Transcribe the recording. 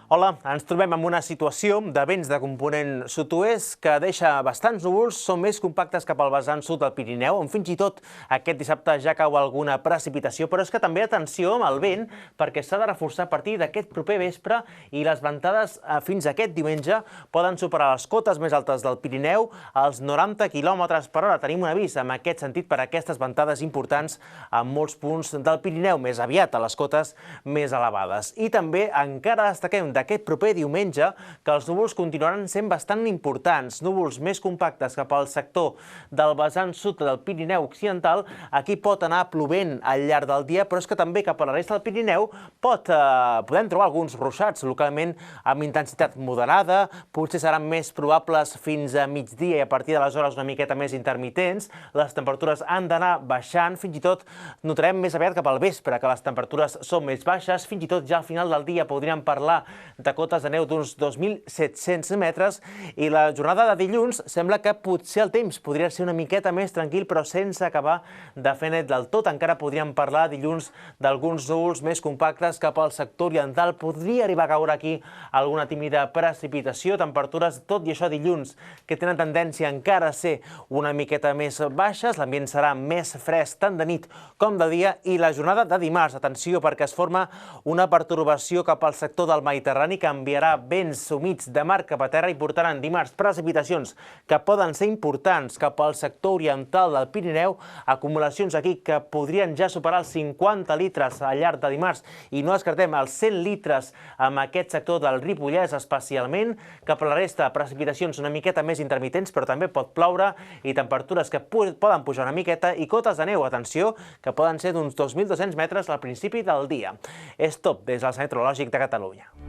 Hola, ens trobem en una situació de vents de component sud-oest que deixa bastants núvols, són més compactes cap al vessant sud del Pirineu, on fins i tot aquest dissabte ja cau alguna precipitació, però és que també atenció amb el vent, perquè s'ha de reforçar a partir d'aquest proper vespre i les ventades fins aquest diumenge poden superar les cotes més altes del Pirineu als 90 km per hora. Tenim un avís en aquest sentit per aquestes ventades importants en molts punts del Pirineu, més aviat a les cotes més elevades. I també encara destaquem d'aquest proper diumenge que els núvols continuaran sent bastant importants. Núvols més compactes cap al sector del vessant sud del Pirineu occidental. Aquí pot anar plovent al llarg del dia, però és que també cap a la resta del Pirineu podem trobar alguns ruixats localment amb intensitat moderada. Potser seran més probables fins a migdia i a partir de les hores una miqueta més intermitents. Les temperatures han d'anar baixant, fins i tot notarem més aviat cap al vespre que les temperatures són més baixes. Fins i tot ja al final del dia podríem parlar de cotes de neu d'uns 2.700 metres i la jornada de dilluns sembla que potser el temps podria ser una miqueta més tranquil, però sense acabar de fer net del tot. Encara podríem parlar dilluns d'alguns núvols més compactes cap al sector oriental. Podria arribar a caure aquí alguna tímida precipitació. Temperatures, tot i això, dilluns, que tenen tendència encara a ser una miqueta més baixes. L'ambient serà més fresc tant de nit com de dia. I la jornada de dimarts, atenció, perquè es forma una pertorbació cap al sector del Mediterrani que enviarà vents humits de mar cap a terra i portaran dimarts precipitacions que poden ser importants cap al sector oriental del Pirineu, acumulacions aquí que podrien ja superar els 50 litres al llarg de dimarts i no descartem els 100 litres amb aquest sector del Ripollès especialment. Cap a la resta, precipitacions una miqueta més intermitents, però també pot ploure i temperatures que poden pujar una miqueta i cotes de neu, atenció, que poden ser d'uns 2.200 metres al principi del dia. És tot des del Servei Meteorològic de Catalunya.